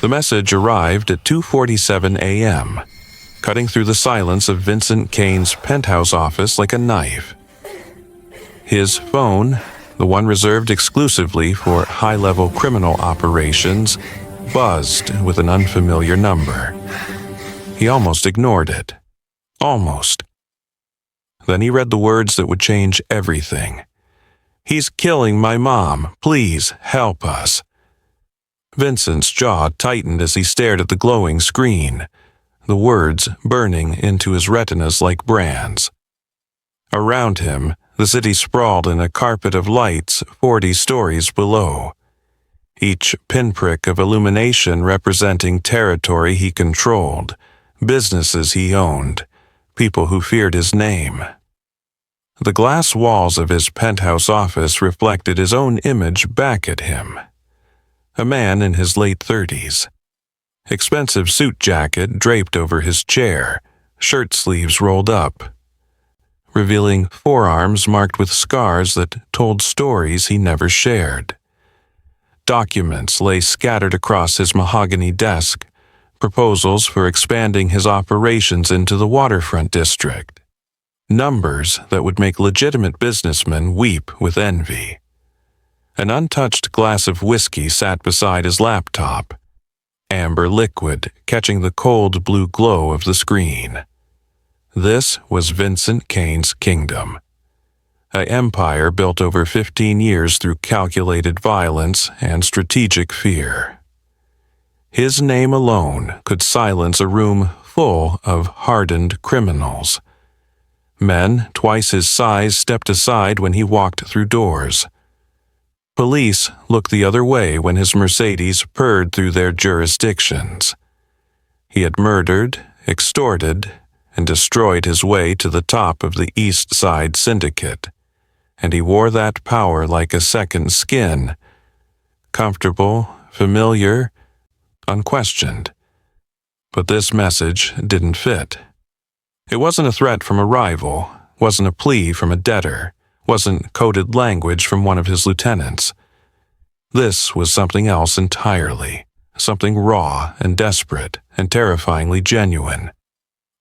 The message arrived at 2:47 a.m., cutting through the silence of Vincent Kane's penthouse office like a knife. His phone, the one reserved exclusively for high-level criminal operations, buzzed with an unfamiliar number. He almost ignored it. Almost. Then he read the words that would change everything. "He's killing my mom. Please help us." Vincent's jaw tightened as he stared at the glowing screen, the words burning into his retinas like brands. Around him, the city sprawled in a carpet of lights 40 stories below, each pinprick of illumination representing territory he controlled, businesses he owned, people who feared his name. The glass walls of his penthouse office reflected his own image back at him. A man in his late 30s. Expensive suit jacket draped over his chair, shirt sleeves rolled up, revealing forearms marked with scars that told stories he never shared. Documents lay scattered across his mahogany desk, proposals for expanding his operations into the waterfront district. Numbers that would make legitimate businessmen weep with envy. An untouched glass of whiskey sat beside his laptop, amber liquid catching the cold blue glow of the screen. This was Vincent Kane's kingdom. An empire built over 15 years through calculated violence and strategic fear. His name alone could silence a room full of hardened criminals. Men twice his size stepped aside when he walked through doors. Police looked the other way when his Mercedes purred through their jurisdictions. He had murdered, extorted, and destroyed his way to the top of the East Side Syndicate, and he wore that power like a second skin, comfortable, familiar, unquestioned. But this message didn't fit. It wasn't a threat from a rival, wasn't a plea from a debtor, wasn't coded language from one of his lieutenants. This was something else entirely, something raw and desperate and terrifyingly genuine.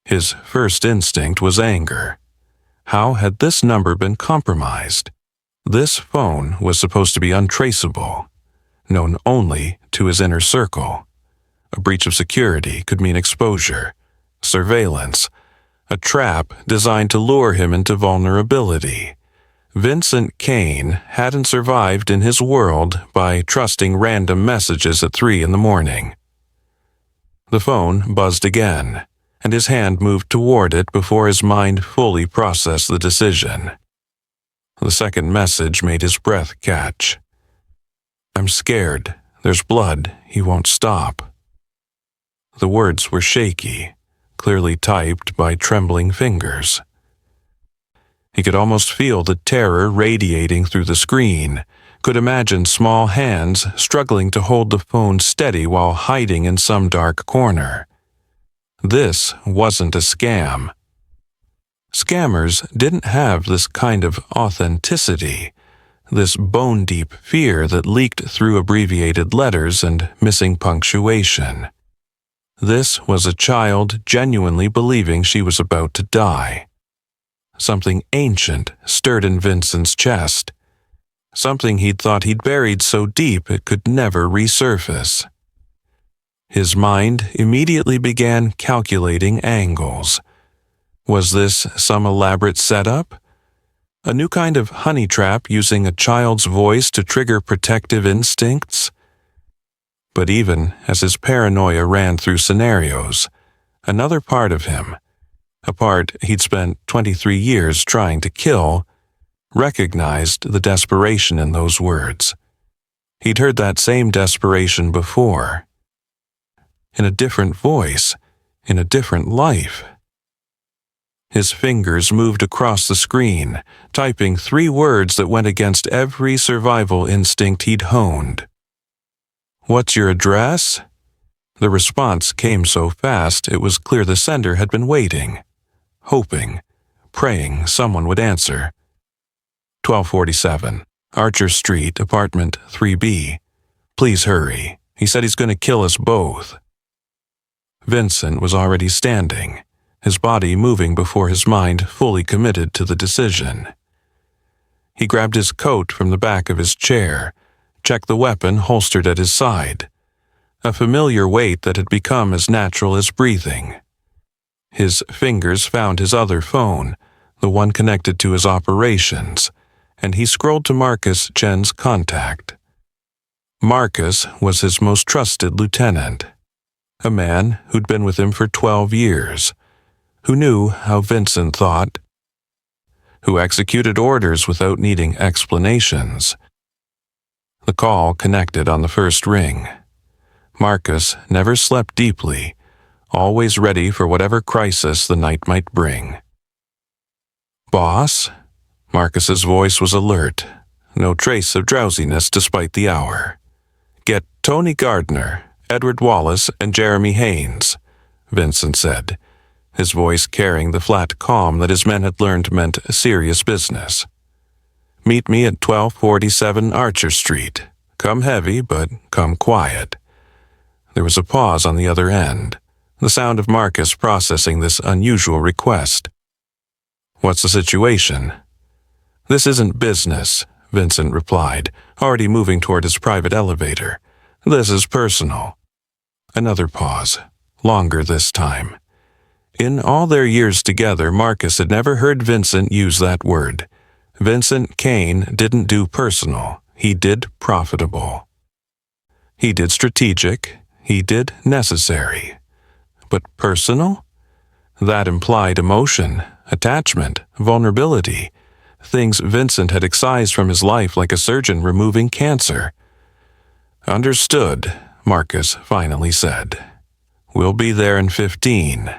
His first instinct was anger. How had this number been compromised? This phone was supposed to be untraceable, known only to his inner circle. A breach of security could mean exposure, surveillance, a trap designed to lure him into vulnerability. Vincent Kane hadn't survived in his world by trusting random messages at 3 a.m. The phone buzzed again, and his hand moved toward it before his mind fully processed the decision. The second message made his breath catch. "I'm scared. There's blood. He won't stop." The words were shaky, clearly typed by trembling fingers. He could almost feel the terror radiating through the screen, could imagine small hands struggling to hold the phone steady while hiding in some dark corner. This wasn't a scam. Scammers didn't have this kind of authenticity, this bone-deep fear that leaked through abbreviated letters and missing punctuation. This was a child genuinely believing she was about to die. Something ancient stirred in Vincent's chest, something he'd thought he'd buried so deep it could never resurface. His mind immediately began calculating angles. Was this some elaborate setup? A new kind of honey trap using a child's voice to trigger protective instincts? But even as his paranoia ran through scenarios, another part of him, a part he'd spent 23 years trying to kill, recognized the desperation in those words. He'd heard that same desperation before. In a different voice, in a different life. His fingers moved across the screen, typing 3 words that went against every survival instinct he'd honed. "What's your address?" The response came so fast it was clear the sender had been waiting, hoping, praying someone would answer. 1247, Archer Street, apartment 3B. Please hurry. He said he's going to kill us both." Vincent was already standing, his body moving before his mind fully committed to the decision. He grabbed his coat from the back of his chair, checked the weapon holstered at his side, a familiar weight that had become as natural as breathing. His fingers found his other phone, the one connected to his operations, and he scrolled to Marcus Chen's contact. Marcus was his most trusted lieutenant, a man who'd been with him for 12 years, who knew how Vincent thought, who executed orders without needing explanations. The call connected on the first ring. Marcus never slept deeply, always ready for whatever crisis the night might bring. "Boss?" Marcus's voice was alert, no trace of drowsiness despite the hour. "Get Tony Gardner, Edward Wallace, and Jeremy Haynes," Vincent said, his voice carrying the flat calm that his men had learned meant serious business. "Meet me at 1247 Archer Street. Come heavy, but come quiet." There was a pause on the other end, the sound of Marcus processing this unusual request. "What's the situation?" "This isn't business," Vincent replied, already moving toward his private elevator. "This is personal." Another pause, longer this time. In all their years together, Marcus had never heard Vincent use that word. Vincent Kane didn't do personal, he did profitable. He did strategic, he did necessary. But personal? That implied emotion, attachment, vulnerability, things Vincent had excised from his life like a surgeon removing cancer. "Understood," Marcus finally said. "We'll be there in 15.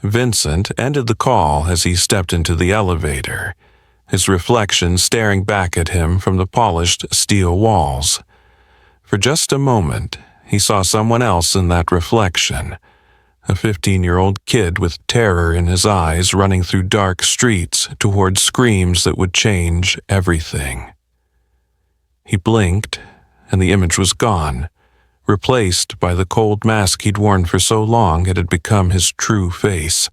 Vincent ended the call as he stepped into the elevator, his reflection staring back at him from the polished steel walls. For just a moment, he saw someone else in that reflection, a 15-year-old kid with terror in his eyes running through dark streets toward screams that would change everything. He blinked, and the image was gone, replaced by the cold mask he'd worn for so long it had become his true face.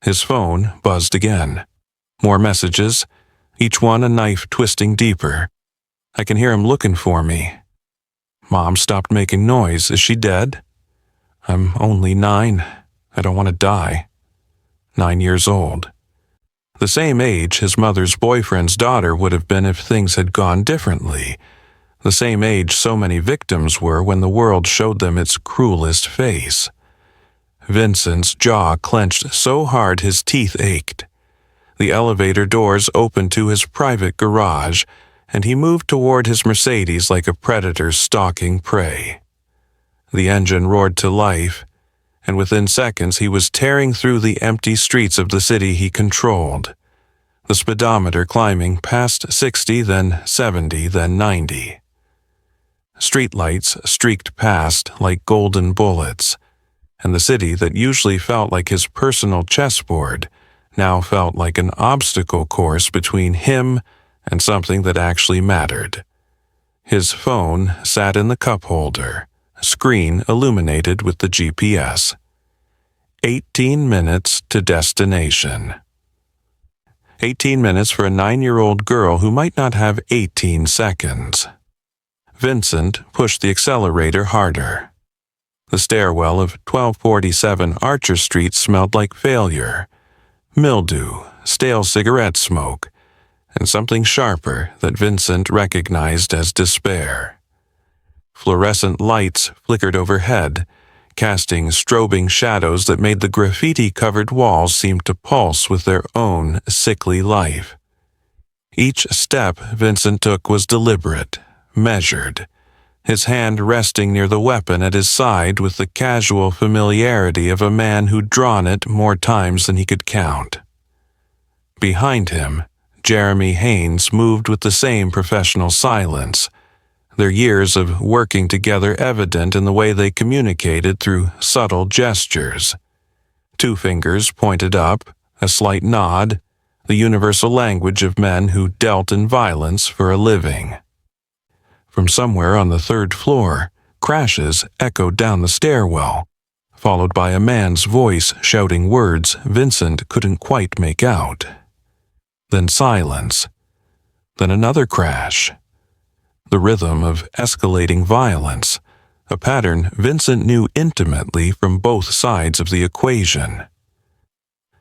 His phone buzzed again. More messages, each one a knife twisting deeper. I can hear him looking for me. Mom stopped making noise. Is she dead? I'm only 9. I don't want to die. 9 years old. The same age his mother's boyfriend's daughter would have been if things had gone differently. The same age so many victims were when the world showed them its cruelest face. Vincent's jaw clenched so hard his teeth ached. The elevator doors opened to his private garage, and he moved toward his Mercedes like a predator stalking prey. The engine roared to life, and within seconds he was tearing through the empty streets of the city he controlled, the speedometer climbing past 60, then 70, then 90. Streetlights streaked past like golden bullets, and the city that usually felt like his personal chessboard now felt like an obstacle course between him and something that actually mattered. His phone sat in the cup holder, screen illuminated with the GPS. 18 minutes to destination. 18 minutes for a 9-year-old girl who might not have 18 seconds. Vincent pushed the accelerator harder. The stairwell of 1247 Archer Street smelled like failure, mildew, stale cigarette smoke, and something sharper that Vincent recognized as despair. Fluorescent lights flickered overhead, casting strobing shadows that made the graffiti-covered walls seem to pulse with their own sickly life. Each step Vincent took was deliberate, measured, his hand resting near the weapon at his side with the casual familiarity of a man who'd drawn it more times than he could count. Behind him, Jeremy Haynes moved with the same professional silence, their years of working together evident in the way they communicated through subtle gestures. 2 fingers pointed up, a slight nod, the universal language of men who dealt in violence for a living. from somewhere on the third floor, crashes echoed down the stairwell, followed by a man's voice shouting words Vincent couldn't quite make out. Then silence. Then another crash. The rhythm of escalating violence, a pattern Vincent knew intimately from both sides of the equation.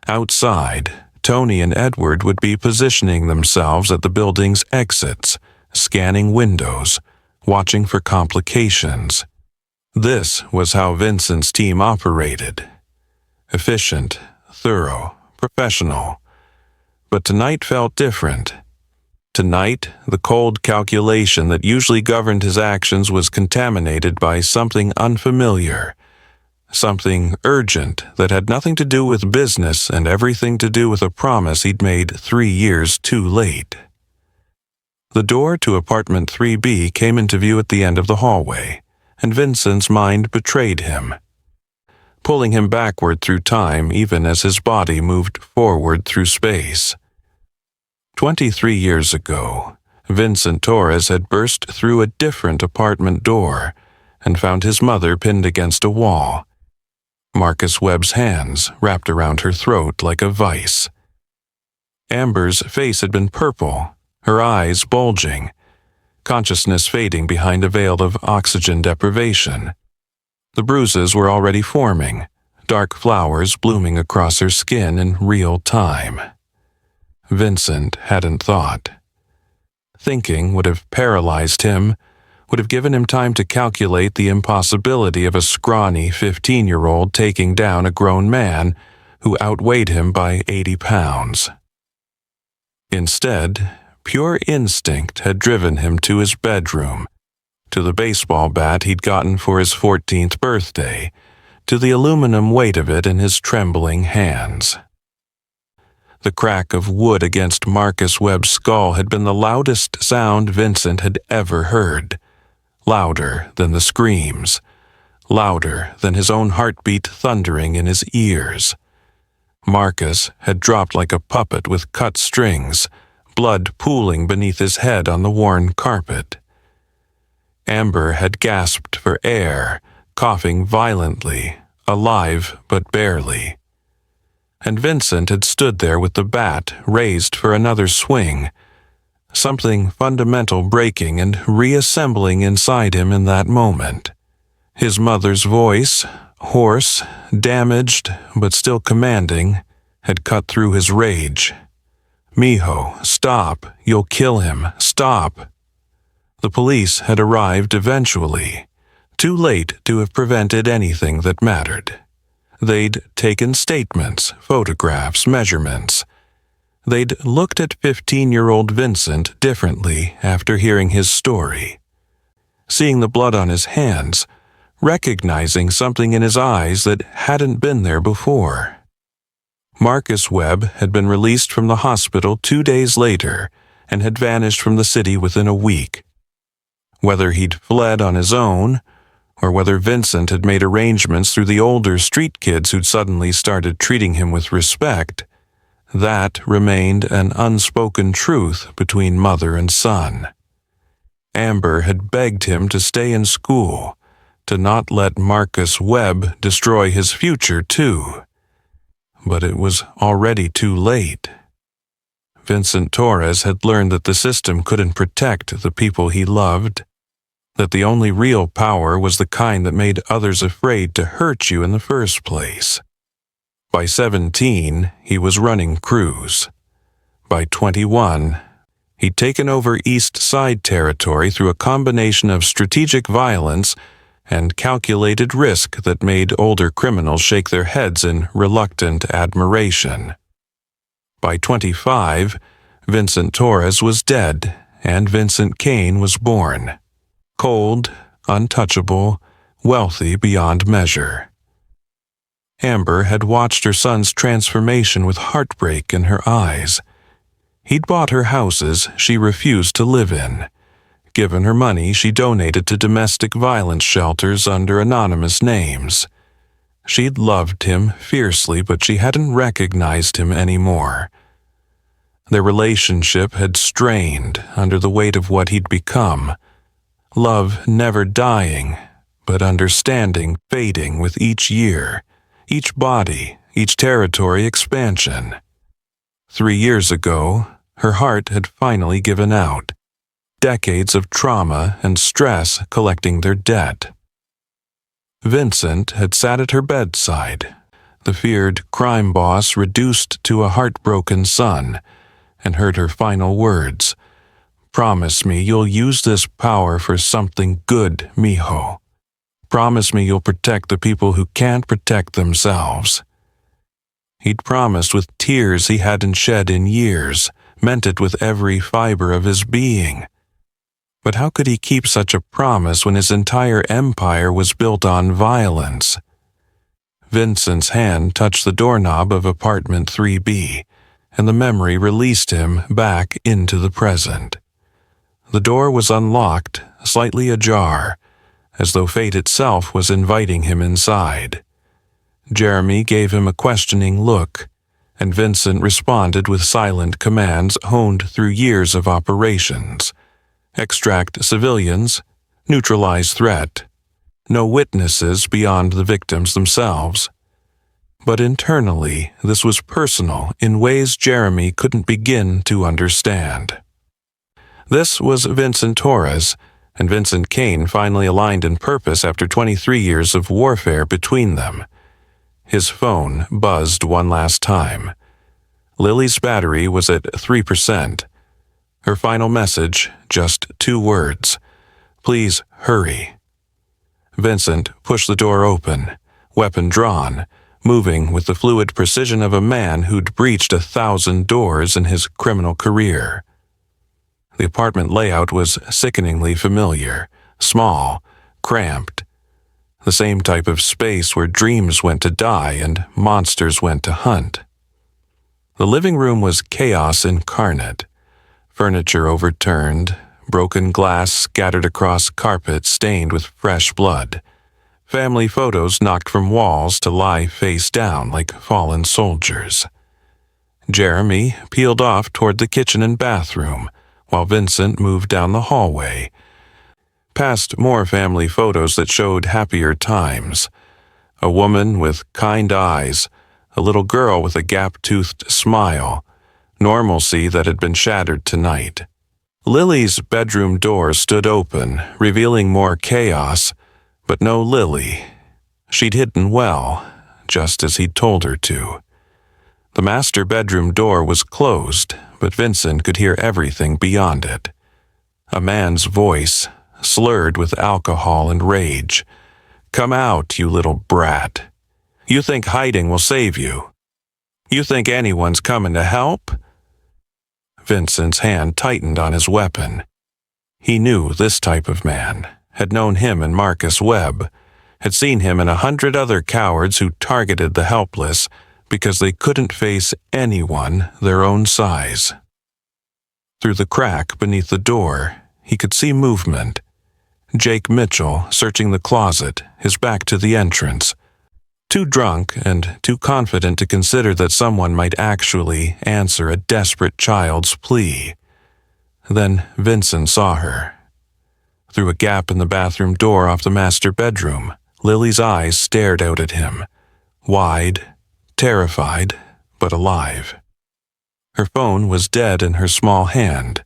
Outside, Tony and Edward would be positioning themselves at the building's exits, scanning windows, watching for complications. This was how Vincent's team operated. Efficient, thorough, professional. But tonight felt different. Tonight, the cold calculation that usually governed his actions was contaminated by something unfamiliar, something urgent that had nothing to do with business and everything to do with a promise he'd made 3 years too late. The door to apartment 3B came into view at the end of the hallway, and Vincent's mind betrayed him, pulling him backward through time even as his body moved forward through space. 23 years ago, Vincent Torres had burst through a different apartment door and found his mother pinned against a wall, Marcus Webb's hands wrapped around her throat like a vice. Amber's face had been purple, her eyes bulging, consciousness fading behind a veil of oxygen deprivation. The bruises were already forming, dark flowers blooming across her skin in real time. Vincent hadn't thought. Thinking would have paralyzed him, would have given him time to calculate the impossibility of a scrawny 15-year-old taking down a grown man who outweighed him by 80 pounds. Instead, pure instinct had driven him to his bedroom, to the baseball bat he'd gotten for his 14th birthday, to the aluminum weight of it in his trembling hands. The crack of wood against Marcus Webb's skull had been the loudest sound Vincent had ever heard, louder than the screams, louder than his own heartbeat thundering in his ears. Marcus had dropped like a puppet with cut strings, blood pooling beneath his head on the worn carpet. Amber had gasped for air, coughing violently, alive but barely. And Vincent had stood there with the bat raised for another swing, something fundamental breaking and reassembling inside him in that moment. His mother's voice, hoarse, damaged, but still commanding, had cut through his rage. "Mijo, stop, you'll kill him, stop." The police had arrived eventually, too late to have prevented anything that mattered. They'd taken statements, photographs, measurements. They'd looked at 15-year-old Vincent differently after hearing his story. Seeing the blood on his hands, recognizing something in his eyes that hadn't been there before. Marcus Webb had been released from the hospital 2 days later and had vanished from the city within a week. Whether he'd fled on his own, or whether Vincent had made arrangements through the older street kids who'd suddenly started treating him with respect, that remained an unspoken truth between mother and son. Amber had begged him to stay in school, to not let Marcus Webb destroy his future too. But it was already too late. Vincent Torres had learned that the system couldn't protect the people he loved, that the only real power was the kind that made others afraid to hurt you in the first place. By 17, he was running crews. By 21, he'd taken over East Side territory through a combination of strategic violence and calculated risk that made older criminals shake their heads in reluctant admiration. By 25, Vincent Torres was dead and Vincent Kane was born. Cold, untouchable, wealthy beyond measure. Amber had watched her son's transformation with heartbreak in her eyes. He'd bought her houses she refused to live in. Given her money she donated to domestic violence shelters under anonymous names. She'd loved him fiercely, but she hadn't recognized him anymore. Their relationship had strained under the weight of what he'd become, Love never dying, but understanding fading with each year, each body, each territory expansion. 3 years ago, her heart had finally given out. Decades of trauma and stress collecting their debt. Vincent had sat at her bedside, the feared crime boss reduced to a heartbroken son, and heard her final words. "Promise me you'll use this power for something good, mijo. Promise me you'll protect the people who can't protect themselves." He'd promised with tears he hadn't shed in years, meant it with every fiber of his being. But how could he keep such a promise when his entire empire was built on violence? Vincent's hand touched the doorknob of apartment 3B, and the memory released him back into the present. The door was unlocked, slightly ajar, as though fate itself was inviting him inside. Jeremy gave him a questioning look, and Vincent responded with silent commands honed through years of operations. Extract civilians, neutralize threat. No witnesses beyond the victims themselves. But internally, this was personal in ways Jeremy couldn't begin to understand. This was Vincent Torres, and Vincent Kane finally aligned in purpose after 23 years of warfare between them. His phone buzzed one last time. Lily's battery was at 3%. Her final message, just 2 words. "Please hurry." Vincent pushed the door open, weapon drawn, moving with the fluid precision of a man who'd breached 1,000 doors in his criminal career. The apartment layout was sickeningly familiar, small, cramped. The same type of space where dreams went to die and monsters went to hunt. The living room was chaos incarnate. Furniture overturned, broken glass scattered across carpet stained with fresh blood. Family photos knocked from walls to lie face down like fallen soldiers. Jeremy peeled off toward the kitchen and bathroom, while Vincent moved down the hallway, past more family photos that showed happier times. A woman with kind eyes, a little girl with a gap-toothed smile, normalcy that had been shattered tonight. Lily's bedroom door stood open, revealing more chaos, but no Lily. She'd hidden well, just as he'd told her to. The master bedroom door was closed, but Vincent could hear everything beyond it. A man's voice, slurred with alcohol and rage. "Come out, you little brat. You think hiding will save you? You think anyone's coming to help?" Vincent's hand tightened on his weapon. He knew this type of man, had known him in Marcus Webb, had seen him in 100 other cowards who targeted the helpless because they couldn't face anyone their own size. Through the crack beneath the door, he could see movement. Jake Mitchell searching the closet, his back to the entrance. Too drunk and too confident to consider that someone might actually answer a desperate child's plea. Then Vincent saw her. Through a gap in the bathroom door off the master bedroom, Lily's eyes stared out at him, wide, terrified, but alive. Her phone was dead in her small hand,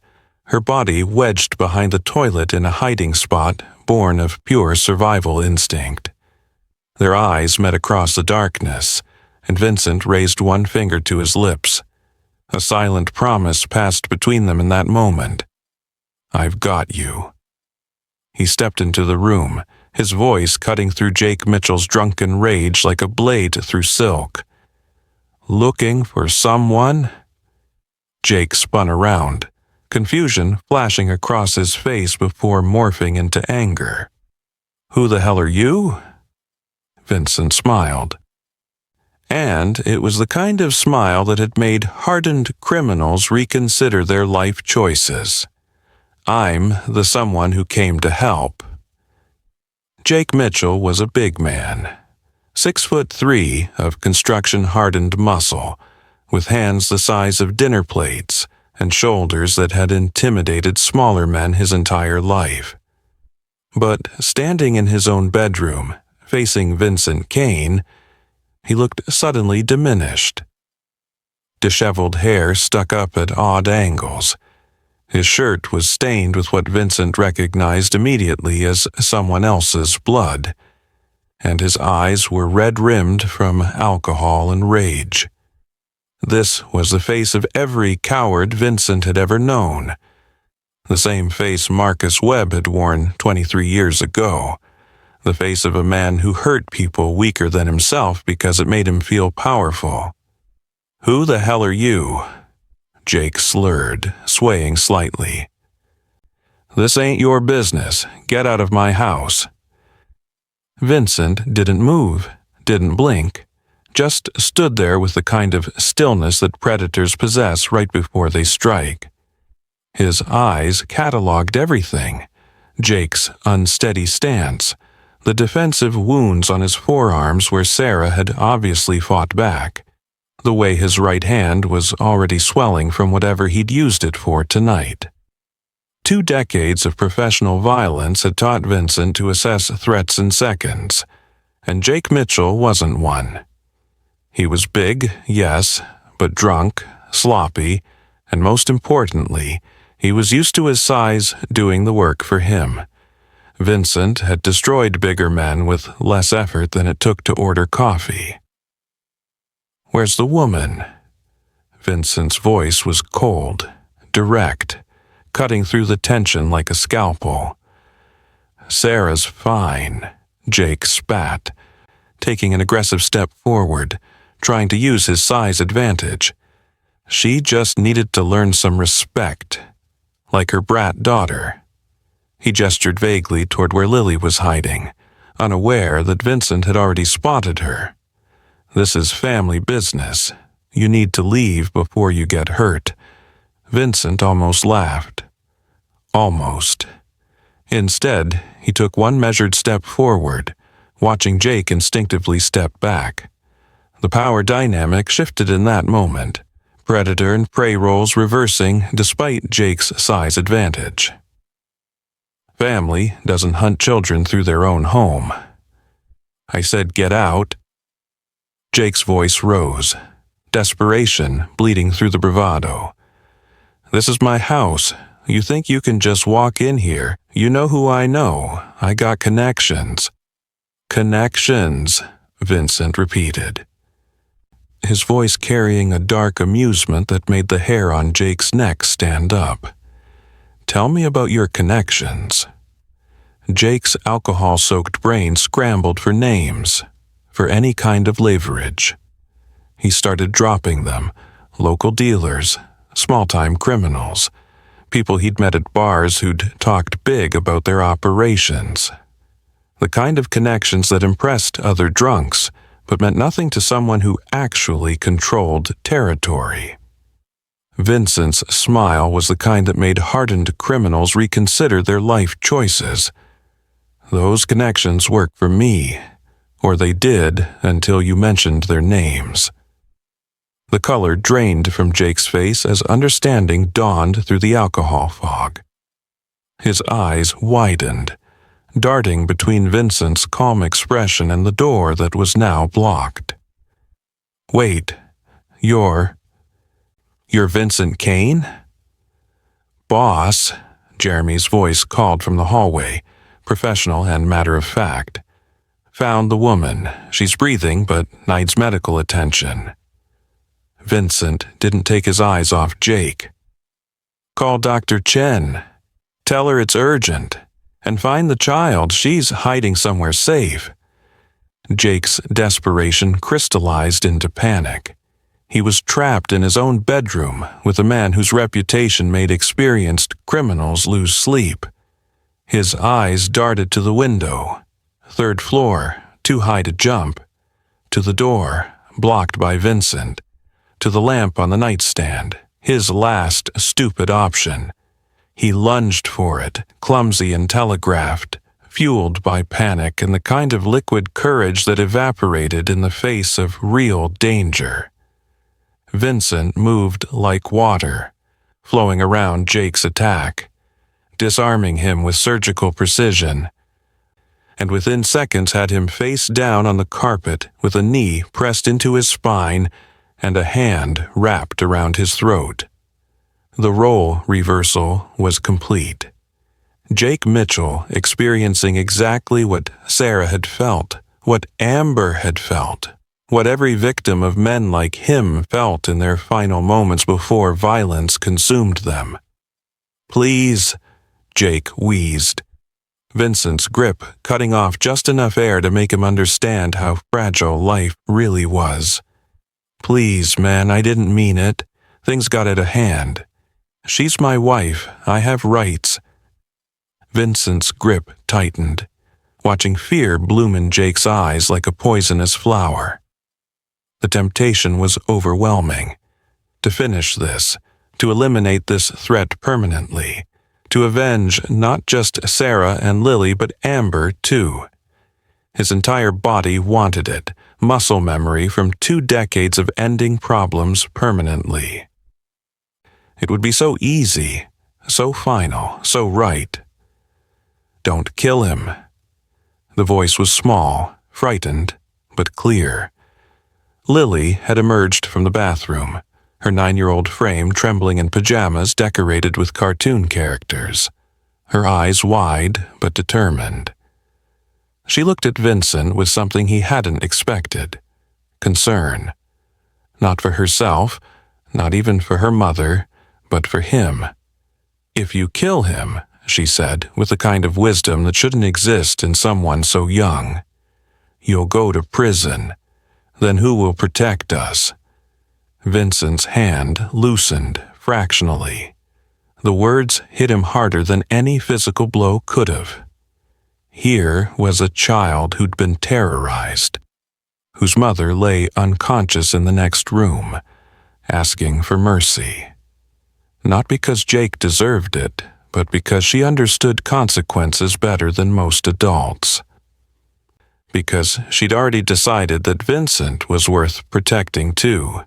her body wedged behind the toilet in a hiding spot born of pure survival instinct. Their eyes met across the darkness, and Vincent raised one finger to his lips. A silent promise passed between them in that moment. "I've got you." He stepped into the room, his voice cutting through Jake Mitchell's drunken rage like a blade through silk. "Looking for someone?" Jake spun around, confusion flashing across his face before morphing into anger. "Who the hell are you?" Vincent smiled. And it was the kind of smile that had made hardened criminals reconsider their life choices. "I'm the someone who came to help." Jake Mitchell was a big man, 6'3" of construction-hardened muscle, with hands the size of dinner plates and shoulders that had intimidated smaller men his entire life. But standing in his own bedroom, facing Vincent Kane, he looked suddenly diminished. Disheveled hair stuck up at odd angles. His shirt was stained with what Vincent recognized immediately as someone else's blood, and his eyes were red-rimmed from alcohol and rage. This was the face of every coward Vincent had ever known, the same face Marcus Webb had worn 23 years ago, the face of a man who hurt people weaker than himself because it made him feel powerful. "Who the hell are you?" Jake slurred, swaying slightly. "This ain't your business. Get out of my house." Vincent didn't move, didn't blink, just stood there with the kind of stillness that predators possess right before they strike. His eyes cataloged everything: Jake's unsteady stance, the defensive wounds on his forearms where Sarah had obviously fought back, the way his right hand was already swelling from whatever he'd used it for tonight. 2 decades of professional violence had taught Vincent to assess threats in seconds, and Jake Mitchell wasn't one. He was big, yes, but drunk, sloppy, and most importantly, he was used to his size doing the work for him. Vincent had destroyed bigger men with less effort than it took to order coffee. "Where's the woman?" Vincent's voice was cold, direct, cutting through the tension like a scalpel. "Sarah's fine," Jake spat, taking an aggressive step forward, trying to use his size advantage. "She just needed to learn some respect, like her brat daughter." He gestured vaguely toward where Lily was hiding, unaware that Vincent had already spotted her. "This is family business. You need to leave before you get hurt." Vincent almost laughed. Almost. Instead, he took one measured step forward, watching Jake instinctively step back. The power dynamic shifted in that moment, predator and prey roles reversing despite Jake's size advantage. Family doesn't hunt children through their own home. "I said get out." Jake's voice rose, desperation bleeding through the bravado. "This is my house. You think you can just walk in here? You know who I know. I got connections." "Connections," Vincent repeated, his voice carrying a dark amusement that made the hair on Jake's neck stand up. "Tell me about your connections." Jake's alcohol-soaked brain scrambled for names, for any kind of leverage. He started dropping them: local dealers, small-time criminals, people he'd met at bars who'd talked big about their operations. The kind of connections that impressed other drunks, but meant nothing to someone who actually controlled territory. Vincent's smile was the kind that made hardened criminals reconsider their life choices. "Those connections work for me, or they did until you mentioned their names." The color drained from Jake's face as understanding dawned through the alcohol fog. His eyes widened, darting between Vincent's calm expression and the door that was now blocked. "Wait, you're Vincent Kane?" "Boss," Jeremy's voice called from the hallway, professional and matter-of-fact. "Found the woman. She's breathing but needs medical attention." Vincent didn't take his eyes off Jake. "Call Dr. Chen. Tell her it's urgent. And find the child. She's hiding somewhere safe." Jake's desperation crystallized into panic. He was trapped in his own bedroom with a man whose reputation made experienced criminals lose sleep. His eyes darted to the window. 3rd floor, too high to jump. To the door, blocked by Vincent. To the lamp on the nightstand, his last stupid option. He lunged for it, clumsy and telegraphed, fueled by panic and the kind of liquid courage that evaporated in the face of real danger. Vincent moved like water, flowing around Jake's attack, disarming him with surgical precision, and within seconds had him face down on the carpet with a knee pressed into his spine and a hand wrapped around his throat. The role reversal was complete. Jake Mitchell experiencing exactly what Sarah had felt, what Amber had felt, what every victim of men like him felt in their final moments before violence consumed them. "Please," Jake wheezed, Vincent's grip cutting off just enough air to make him understand how fragile life really was. "Please, man, I didn't mean it. Things got out of hand. She's my wife. I have rights." Vincent's grip tightened, watching fear bloom in Jake's eyes like a poisonous flower. The temptation was overwhelming. To finish this, to eliminate this threat permanently, to avenge not just Sarah and Lily but Amber too. His entire body wanted it, muscle memory from 2 decades of ending problems permanently. It would be so easy, so final, so right. "Don't kill him." The voice was small, frightened, but clear. Lily had emerged from the bathroom, her 9-year-old frame trembling in pajamas decorated with cartoon characters, her eyes wide but determined. She looked at Vincent with something he hadn't expected: concern. Not for herself, not even for her mother, but for him. "If you kill him," she said, with the kind of wisdom that shouldn't exist in someone so young, "you'll go to prison. Then who will protect us?" Vincent's hand loosened fractionally. The words hit him harder than any physical blow could have. Here was a child who'd been terrorized, whose mother lay unconscious in the next room, asking for mercy. Not because Jake deserved it, but because she understood consequences better than most adults. Because she'd already decided that Vincent was worth protecting too.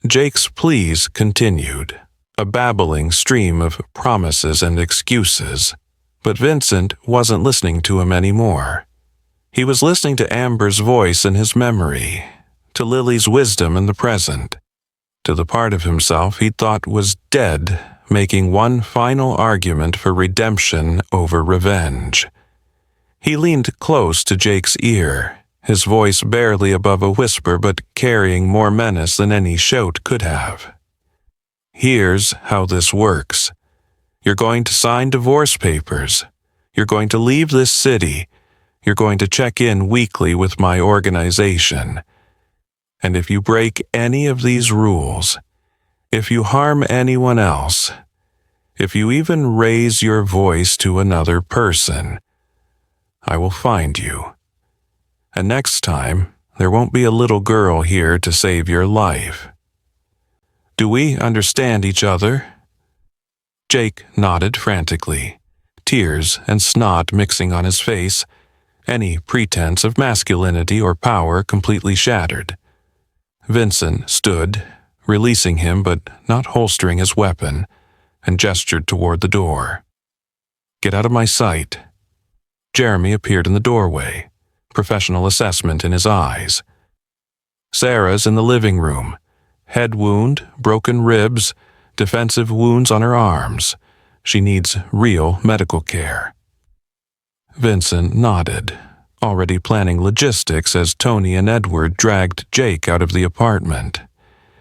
Jake's pleas continued, a babbling stream of promises and excuses, but Vincent wasn't listening to him anymore. He was listening to Amber's voice in his memory, to Lily's wisdom in the present, to the part of himself he thought was dead, making one final argument for redemption over revenge. He leaned close to Jake's ear, his voice barely above a whisper but carrying more menace than any shout could have. "Here's how this works. You're going to sign divorce papers. You're going to leave this city. You're going to check in weekly with my organization. And if you break any of these rules, if you harm anyone else, if you even raise your voice to another person, I will find you. And next time, there won't be a little girl here to save your life. Do we understand each other?" Jake nodded frantically, tears and snot mixing on his face, any pretense of masculinity or power completely shattered. Vincent stood, releasing him but not holstering his weapon, and gestured toward the door. "Get out of my sight." Jeremy appeared in the doorway, professional assessment in his eyes. "Sarah's in the living room. Head wound, broken ribs, defensive wounds on her arms. She needs real medical care." Vincent nodded, already planning logistics as Tony and Edward dragged Jake out of the apartment.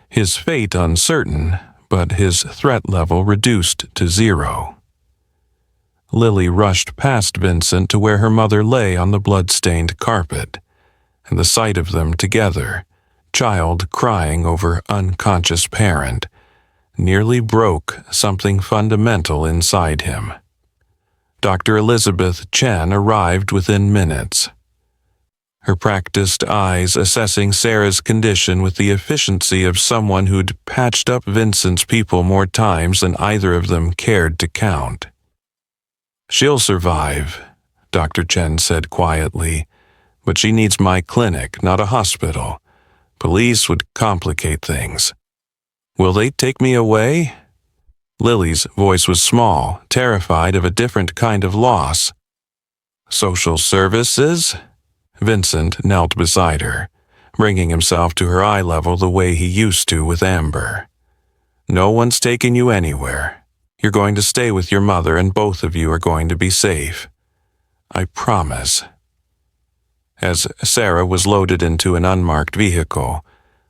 His fate uncertain, but his threat level reduced to 0. Lily rushed past Vincent to where her mother lay on the blood-stained carpet, and the sight of them together, child crying over unconscious parent, nearly broke something fundamental inside him. Dr. Elizabeth Chen arrived within minutes, her practiced eyes assessing Sarah's condition with the efficiency of someone who'd patched up Vincent's people more times than either of them cared to count. "She'll survive," Dr. Chen said quietly, "but she needs my clinic, not a hospital. Police would complicate things." "Will they take me away?" Lily's voice was small, terrified of a different kind of loss. Social services? Vincent knelt beside her, bringing himself to her eye level the way he used to with Amber. No one's taking you anywhere. You're going to stay with your mother and both of you are going to be safe. I promise. As Sarah was loaded into an unmarked vehicle,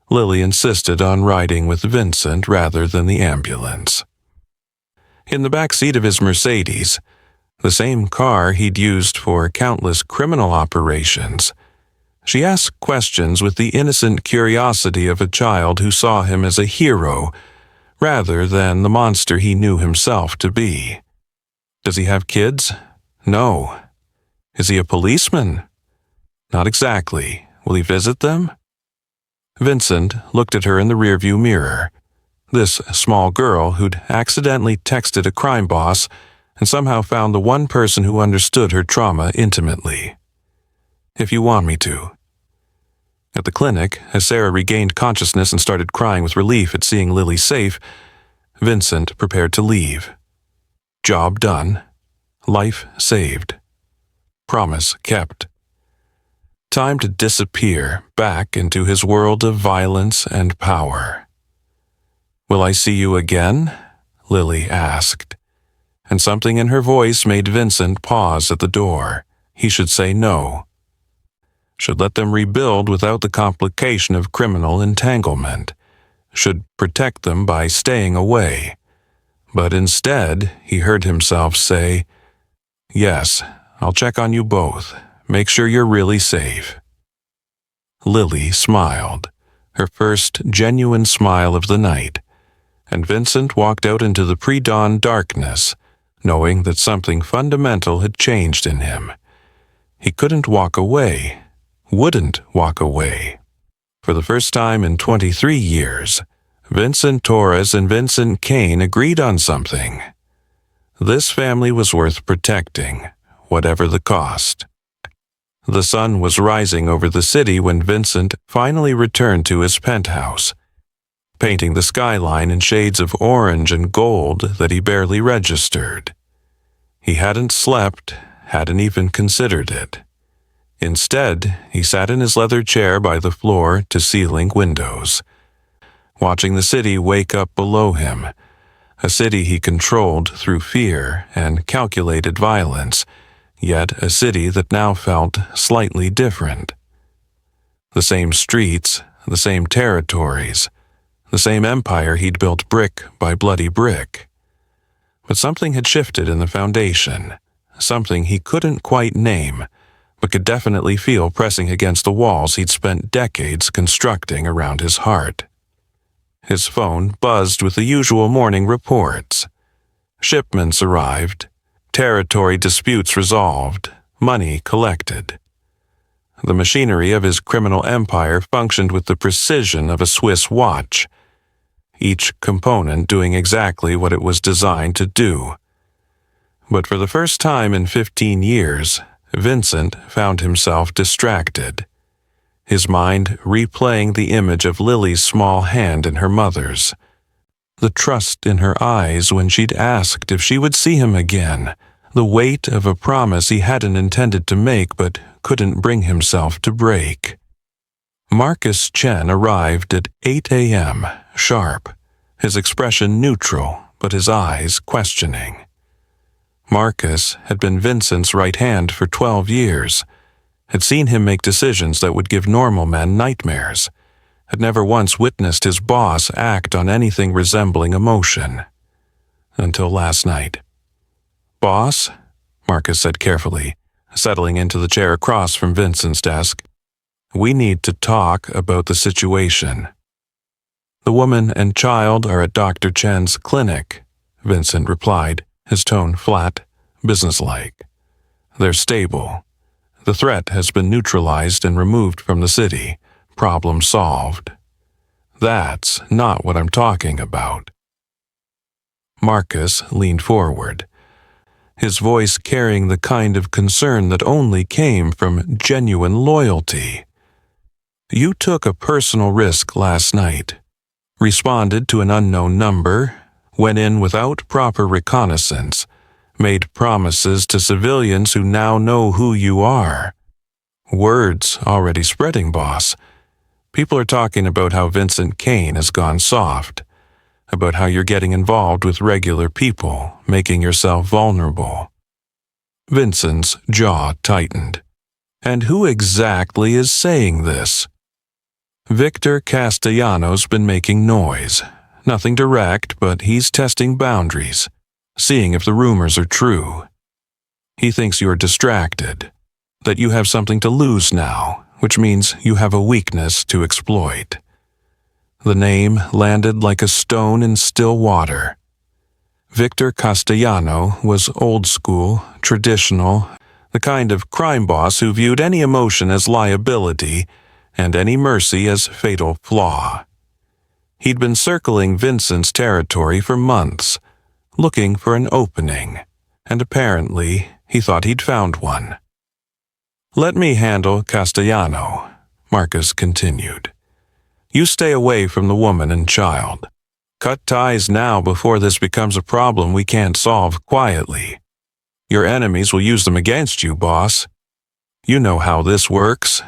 Lily insisted on riding with Vincent rather than the ambulance. In the back seat of his Mercedes, the same car he'd used for countless criminal operations, she asked questions with the innocent curiosity of a child who saw him as a hero rather than the monster he knew himself to be. Does he have kids? No. Is he a policeman? Not exactly. Will he visit them? Vincent looked at her in the rearview mirror. This small girl who'd accidentally texted a crime boss and somehow found the one person who understood her trauma intimately. If you want me to. At the clinic, as Sarah regained consciousness and started crying with relief at seeing Lily safe, Vincent prepared to leave. Job done. Life saved. Promise kept. Time to disappear back into his world of violence and power. Will I see you again? Lily asked, and something in her voice made Vincent pause at the door. He should say no. Should let them rebuild without the complication of criminal entanglement. Should protect them by staying away. But instead, he heard himself say, "Yes, I'll check on you both. Make sure you're really safe." Lily smiled, her first genuine smile of the night, and Vincent walked out into the pre-dawn darkness, knowing that something fundamental had changed in him. He couldn't walk away, wouldn't walk away. For the first time in 23 years, Vincent Torres and Vincent Kane agreed on something. This family was worth protecting, whatever the cost. The sun was rising over the city when Vincent finally returned to his penthouse, painting the skyline in shades of orange and gold that he barely registered. He hadn't slept, hadn't even considered it. Instead, he sat in his leather chair by the floor-to-ceiling windows, watching the city wake up below him, a city he controlled through fear and calculated violence, yet a city that now felt slightly different. The same streets, the same territories, the same empire he'd built brick by bloody brick. But something had shifted in the foundation, something he couldn't quite name, but could definitely feel pressing against the walls he'd spent decades constructing around his heart. His phone buzzed with the usual morning reports. Shipments arrived, territory disputes resolved, money collected. The machinery of his criminal empire functioned with the precision of a Swiss watch, each component doing exactly what it was designed to do. But for the first time in 15 years, Vincent found himself distracted, his mind replaying the image of Lily's small hand in her mother's, the trust in her eyes when she'd asked if she would see him again, the weight of a promise he hadn't intended to make but couldn't bring himself to break. Marcus Chen arrived at 8 a.m., sharp, his expression neutral but his eyes questioning. Marcus had been Vincent's right hand for 12 years, had seen him make decisions that would give normal men nightmares, had never once witnessed his boss act on anything resembling emotion. Until last night. "Boss," Marcus said carefully, settling into the chair across from Vincent's desk, "we need to talk about the situation." "The woman and child are at Dr. Chen's clinic," Vincent replied, his tone flat, businesslike. "They're stable. The threat has been neutralized and removed from the city. Problem solved." "That's not what I'm talking about." Marcus leaned forward, his voice carrying the kind of concern that only came from genuine loyalty. "You took a personal risk last night, responded to an unknown number, went in without proper reconnaissance, made promises to civilians who now know who you are. Word's already spreading, boss. People are talking about how Vincent Kane has gone soft, about how you're getting involved with regular people, making yourself vulnerable. Vincent's jaw tightened. And who exactly is saying this? Victor Castellano's been making noise. Nothing direct, but he's testing boundaries, seeing if the rumors are true. He thinks you're distracted, that you have something to lose now, which means you have a weakness to exploit. The name landed like a stone in still water. Victor Castellano was old school, traditional, the kind of crime boss who viewed any emotion as liability and any mercy as fatal flaw. He'd been circling Vincent's territory for months, looking for an opening, and apparently he thought he'd found one. "Let me handle Castellano," Marcus continued. "You stay away from the woman and child. Cut ties now before this becomes a problem we can't solve quietly. Your enemies will use them against you, boss. You know how this works."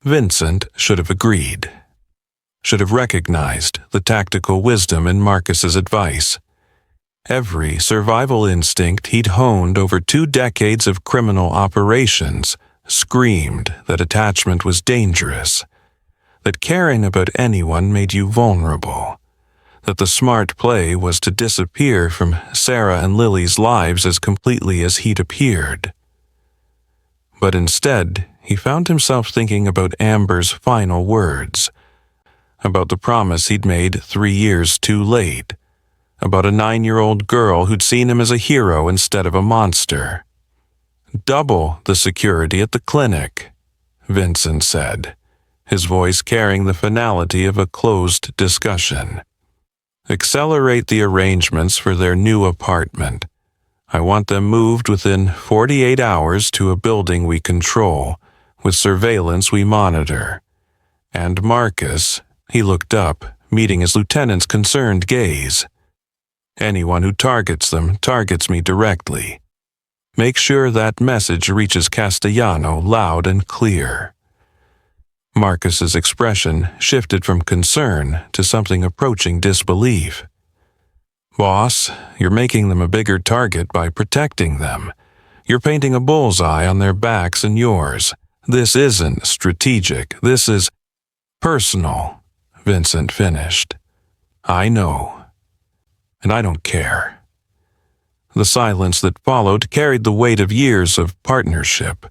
Vincent should have agreed, should have recognized the tactical wisdom in Marcus's advice. Every survival instinct he'd honed over 2 decades of criminal operations screamed that attachment was dangerous, that caring about anyone made you vulnerable, that the smart play was to disappear from Sarah and Lily's lives as completely as he'd appeared. But instead, he found himself thinking about Amber's final words, about the promise he'd made 3 years too late, about a 9-year-old girl who'd seen him as a hero instead of a monster. "Double the security at the clinic," Vincent said, his voice carrying the finality of a closed discussion. "Accelerate the arrangements for their new apartment. I want them moved within 48 hours to a building we control, with surveillance we monitor. And Marcus," he looked up, meeting his lieutenant's concerned gaze, "anyone who targets them targets me directly. Make sure that message reaches Castellano loud and clear." Marcus's expression shifted from concern to something approaching disbelief. "Boss, you're making them a bigger target by protecting them. You're painting a bullseye on their backs and yours. This isn't strategic. This is personal," Vincent finished. "I know. And I don't care." The silence that followed carried the weight of years of partnership,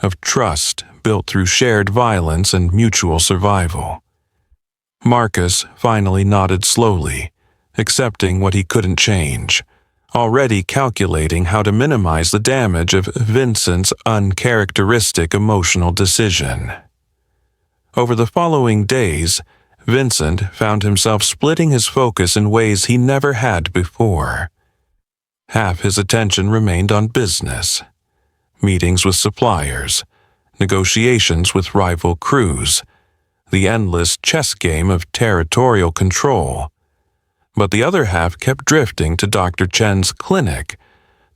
of trust built through shared violence and mutual survival. Marcus finally nodded slowly, accepting what he couldn't change, already calculating how to minimize the damage of Vincent's uncharacteristic emotional decision. Over the following days, Vincent found himself splitting his focus in ways he never had before. Half his attention remained on business, meetings with suppliers, negotiations with rival crews, the endless chess game of territorial control. But the other half kept drifting to Dr. Chen's clinic,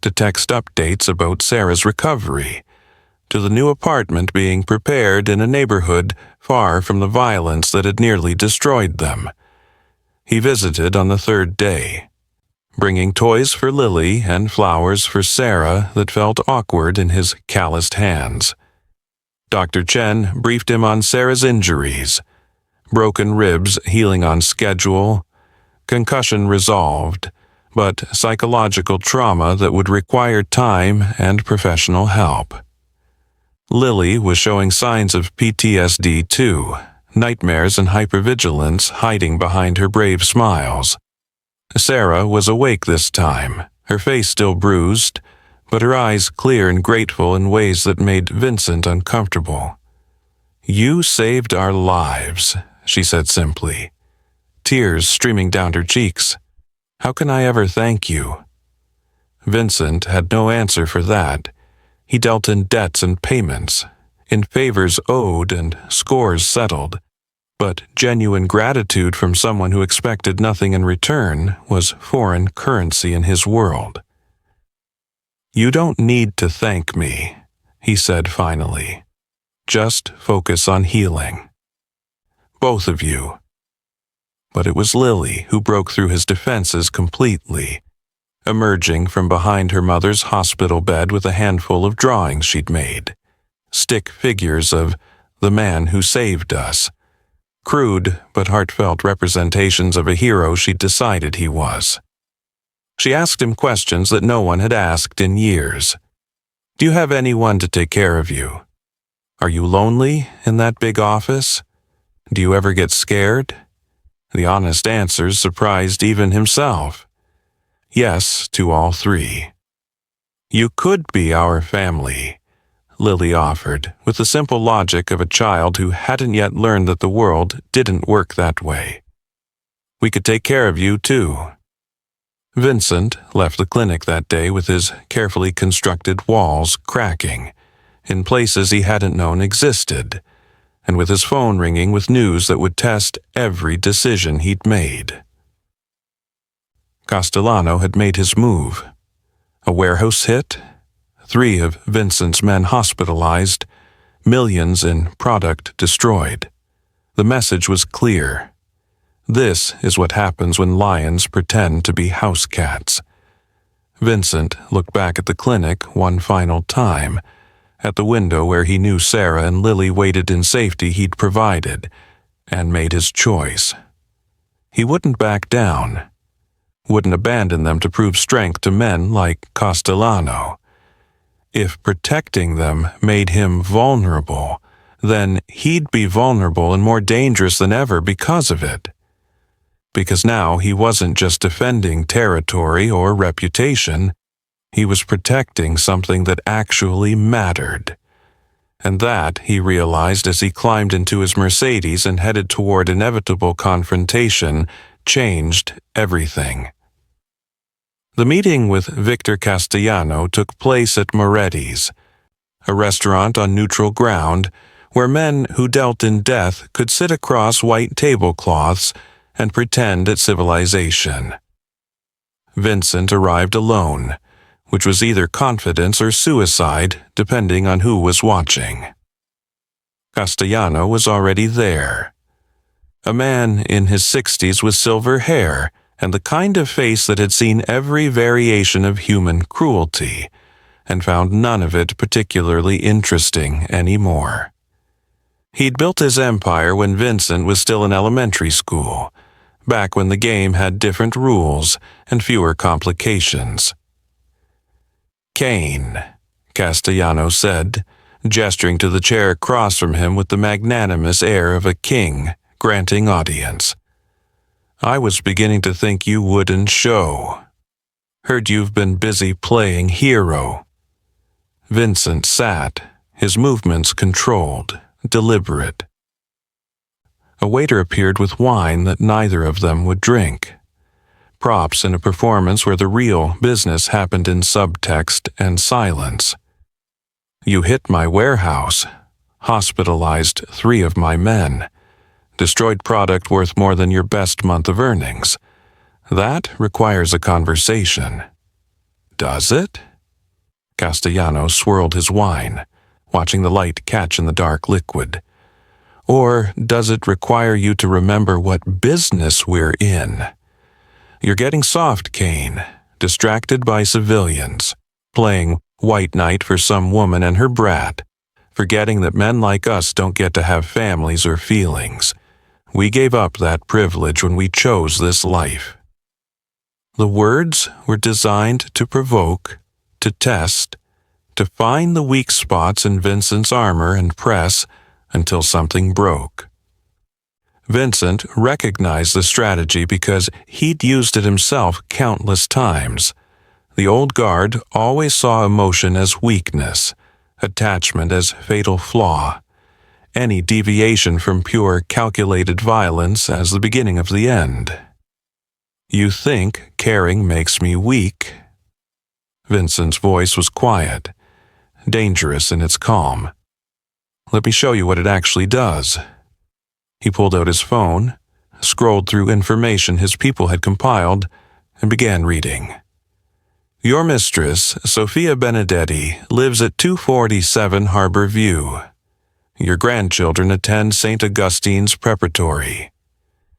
to text updates about Sarah's recovery, to the new apartment being prepared in a neighborhood far from the violence that had nearly destroyed them. He visited on the 3rd day, bringing toys for Lily and flowers for Sarah that felt awkward in his calloused hands. Dr. Chen briefed him on Sarah's injuries, broken ribs healing on schedule, concussion resolved, but psychological trauma that would require time and professional help. Lily was showing signs of PTSD too, nightmares and hypervigilance hiding behind her brave smiles. Sarah was awake this time, her face still bruised, but her eyes clear and grateful in ways that made Vincent uncomfortable. "You saved our lives," she said simply, tears streaming down her cheeks. "How can I ever thank you?" Vincent had no answer for that. He dealt in debts and payments, in favors owed and scores settled, but genuine gratitude from someone who expected nothing in return was foreign currency in his world. "You don't need to thank me," he said finally. "Just focus on healing. Both of you." But it was Lily who broke through his defenses completely, emerging from behind her mother's hospital bed with a handful of drawings she'd made, stick figures of the man who saved us, crude but heartfelt representations of a hero she'd decided he was. She asked him questions that no one had asked in years. "Do you have anyone to take care of you? Are you lonely in that big office? Do you ever get scared?" The honest answers surprised even himself. Yes to all three. "You could be our family," Lily offered, with the simple logic of a child who hadn't yet learned that the world didn't work that way. "We could take care of you, too." Vincent left the clinic that day with his carefully constructed walls cracking in places he hadn't known existed, and with his phone ringing with news that would test every decision he'd made. Castellano had made his move. A warehouse hit, 3 of Vincent's men hospitalized, millions in product destroyed. The message was clear. This is what happens when lions pretend to be house cats. Vincent looked back at the clinic one final time, at the window where he knew Sarah and Lily waited in safety he'd provided, and made his choice. He wouldn't back down. Wouldn't abandon them to prove strength to men like Castellano. If protecting them made him vulnerable, then he'd be vulnerable and more dangerous than ever because of it. Because now he wasn't just defending territory or reputation, he was protecting something that actually mattered. And that, he realized as he climbed into his Mercedes and headed toward inevitable confrontation, changed everything. The meeting with Victor Castellano took place at Moretti's, a restaurant on neutral ground where men who dealt in death could sit across white tablecloths and pretend at civilization. Vincent arrived alone, which was either confidence or suicide, depending on who was watching. Castellano was already there. A man in his 60s with silver hair and the kind of face that had seen every variation of human cruelty, and found none of it particularly interesting anymore. He'd built his empire when Vincent was still in elementary school, back when the game had different rules and fewer complications. "Kane," Castellano said, gesturing to the chair across from him with the magnanimous air of a king granting audience. "I was beginning to think you wouldn't show. Heard you've been busy playing hero." Vincent sat, his movements controlled, deliberate. A waiter appeared with wine that neither of them would drink. Props in a performance where the real business happened in subtext and silence. "You hit my warehouse, hospitalized 3 of my men, destroyed product worth more than your best month of earnings. That requires a conversation." "Does it?" Castellano swirled his wine, watching the light catch in the dark liquid. "Or does it require you to remember what business we're in? You're getting soft, Kane, distracted by civilians, playing white knight for some woman and her brat, forgetting that men like us don't get to have families or feelings. We gave up that privilege when we chose this life." The words were designed to provoke, to test, to find the weak spots in Vincent's armor and press until something broke. Vincent recognized the strategy because he'd used it himself countless times. The old guard always saw emotion as weakness, attachment as fatal flaw, any deviation from pure calculated violence as the beginning of the end. "You think caring makes me weak?" Vincent's voice was quiet, dangerous in its calm. "Let me show you what it actually does." He pulled out his phone, scrolled through information his people had compiled, and began reading. Your mistress, Sophia Benedetti, lives at 247 Harbor View. Your grandchildren attend St. Augustine's Preparatory.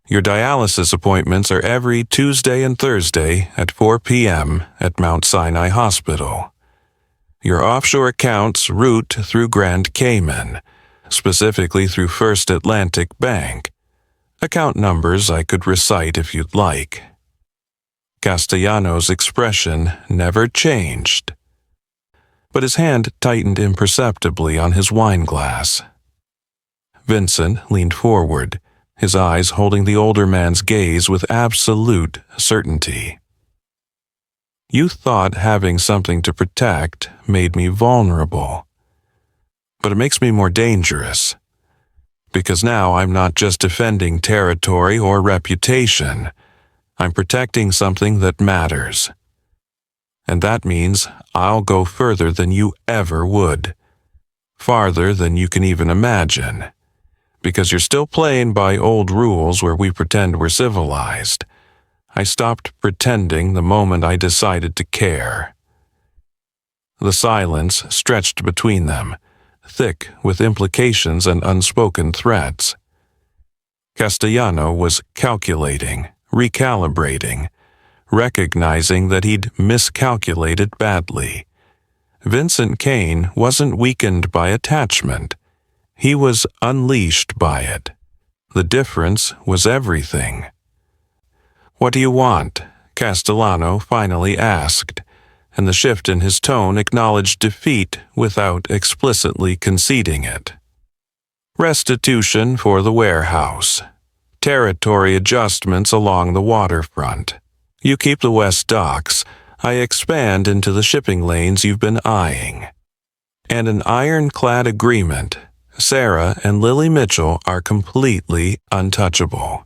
Your dialysis appointments are every Tuesday and Thursday at 4 p.m. at Mount Sinai Hospital. Your offshore accounts route through Grand Cayman, specifically through First Atlantic Bank. Account numbers I could recite if you'd like. Castellano's expression never changed, but his hand tightened imperceptibly on his wine glass. Vincent leaned forward, his eyes holding the older man's gaze with absolute certainty. You thought having something to protect made me vulnerable, but it makes me more dangerous, because now I'm not just defending territory or reputation. I'm protecting something that matters. And that means I'll go further than you ever would, farther than you can even imagine, because you're still playing by old rules where we pretend we're civilized. I stopped pretending the moment I decided to care. The silence stretched between them, thick with implications and unspoken threats. Castellano was calculating, recalibrating, recognizing that he'd miscalculated badly. Vincent Kane wasn't weakened by attachment. He was unleashed by it. The difference was everything. "What do you want?" Castellano finally asked, and the shift in his tone acknowledged defeat without explicitly conceding it. "Restitution for the warehouse. Territory adjustments along the waterfront. You keep the west docks. I expand into the shipping lanes you've been eyeing. And an ironclad agreement. Sarah and Lily Mitchell are completely untouchable.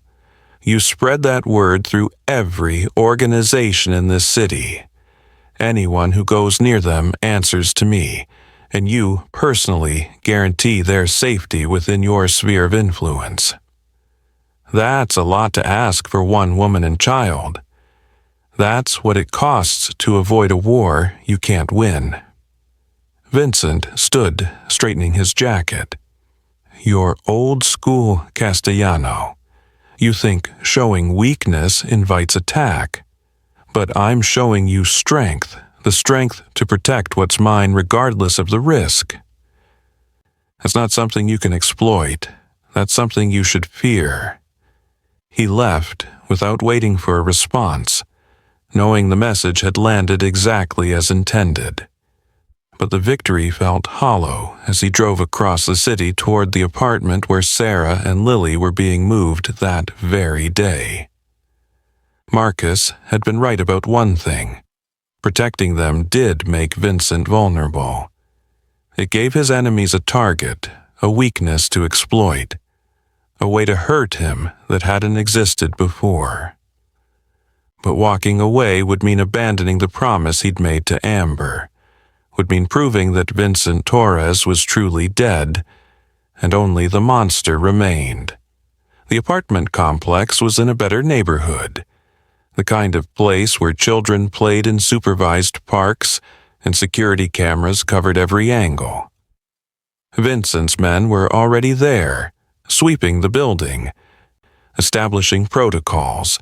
You spread that word through every organization in this city. Anyone who goes near them answers to me, and you personally guarantee their safety within your sphere of influence. That's a lot to ask for one woman and child. That's what it costs to avoid a war you can't win." Vincent stood, straightening his jacket. "You're old school, Castellano. You think showing weakness invites attack. But I'm showing you strength, the strength to protect what's mine regardless of the risk. That's not something you can exploit. That's something you should fear." He left without waiting for a response, knowing the message had landed exactly as intended. But the victory felt hollow as he drove across the city toward the apartment where Sarah and Lily were being moved that very day. Marcus had been right about one thing. Protecting them did make Vincent vulnerable. It gave his enemies a target, a weakness to exploit, a way to hurt him that hadn't existed before. But walking away would mean abandoning the promise he'd made to Amber, would mean proving that Vincent Torres was truly dead, and only the monster remained. The apartment complex was in a better neighborhood, the kind of place where children played in supervised parks and security cameras covered every angle. Vincent's men were already there, sweeping the building, establishing protocols,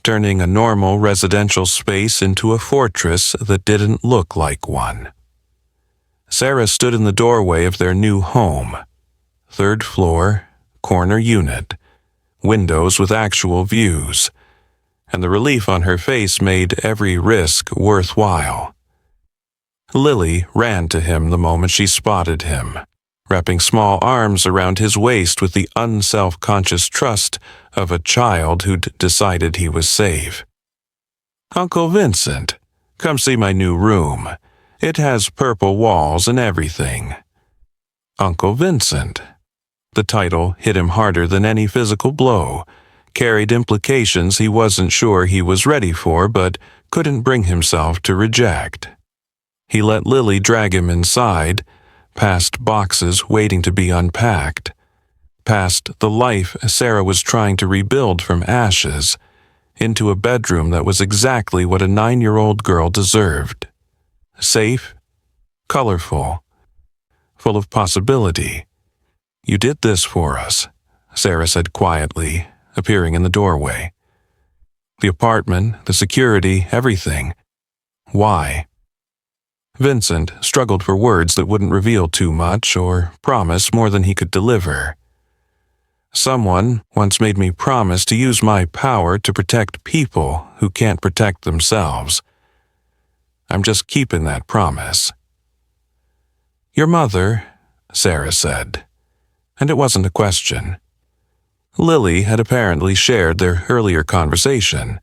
turning a normal residential space into a fortress that didn't look like one. Sarah stood in the doorway of their new home. 3rd floor, corner unit, windows with actual views, and the relief on her face made every risk worthwhile. Lily ran to him the moment she spotted him, wrapping small arms around his waist with the unself-conscious trust of a child who'd decided he was safe. "Uncle Vincent, come see my new room. It has purple walls and everything." Uncle Vincent. The title hit him harder than any physical blow, carried implications he wasn't sure he was ready for but couldn't bring himself to reject. He let Lily drag him inside, past boxes waiting to be unpacked, past the life Sarah was trying to rebuild from ashes, into a bedroom that was exactly what a 9-year-old girl deserved. Safe, colorful, full of possibility. "You did this for us," Sarah said quietly, appearing in the doorway. "The apartment, the security, everything. Why?" Vincent struggled for words that wouldn't reveal too much or promise more than he could deliver. "Someone once made me promise to use my power to protect people who can't protect themselves. I'm just keeping that promise." "Your mother," Sarah said, and it wasn't a question. Lily had apparently shared their earlier conversation.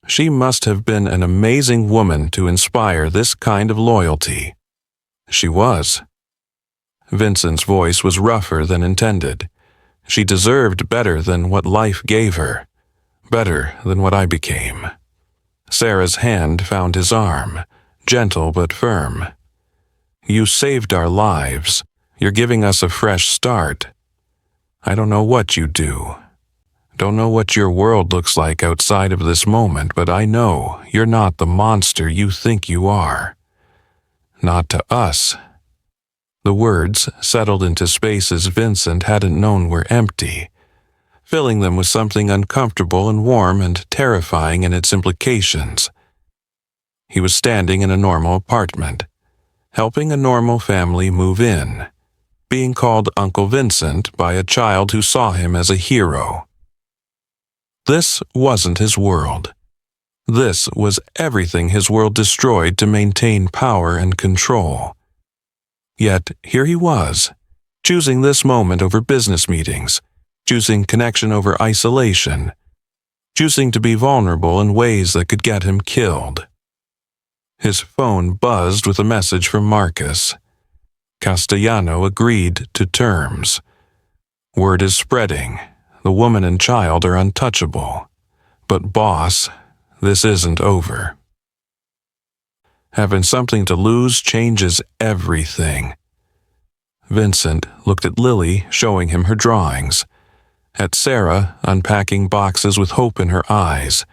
She must have been an amazing woman to inspire this kind of loyalty. She was. Vincent's voice was rougher than intended. She deserved better than what life gave her, better than what I became. Sarah's hand found his arm, gentle but firm. "You saved our lives. You're giving us a fresh start. I don't know what you do. Don't know what your world looks like outside of this moment, but I know you're not the monster you think you are. Not to us." The words settled into spaces Vincent hadn't known were empty, filling them with something uncomfortable and warm and terrifying in its implications. He was standing in a normal apartment, helping a normal family move in, being called Uncle Vincent by a child who saw him as a hero. This wasn't his world. This was everything his world destroyed to maintain power and control. Yet here he was, choosing this moment over business meetings, choosing connection over isolation, choosing to be vulnerable in ways that could get him killed. His phone buzzed with a message from Marcus. Castellano agreed to terms. Word is spreading. The woman and child are untouchable. But boss, this isn't over. Having something to lose changes everything. Vincent looked at Lily, showing him her drawings. At Sarah, unpacking boxes with hope in her eyes.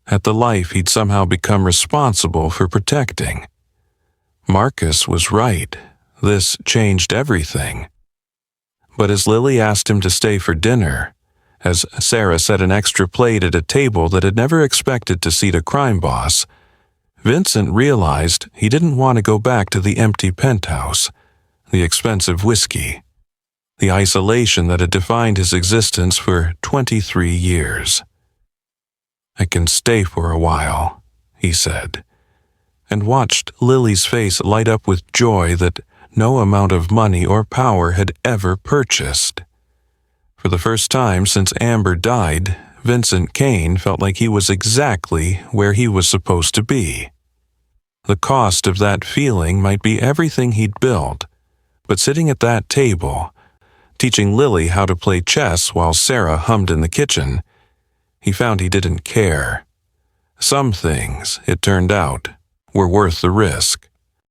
At the life he'd somehow become responsible for protecting. Marcus was right. This changed everything. But as Lily asked him to stay for dinner, as Sarah set an extra plate at a table that had never expected to seat a crime boss, Vincent realized he didn't want to go back to the empty penthouse, the expensive whiskey, the isolation that had defined his existence for 23 years. "I can stay for a while," he said, and watched Lily's face light up with joy that no amount of money or power had ever purchased. For the first time since Amber died, Vincent Kane felt like he was exactly where he was supposed to be. The cost of that feeling might be everything he'd built, but sitting at that table, teaching Lily how to play chess while Sarah hummed in the kitchen, he found he didn't care. Some things, it turned out, were worth the risk.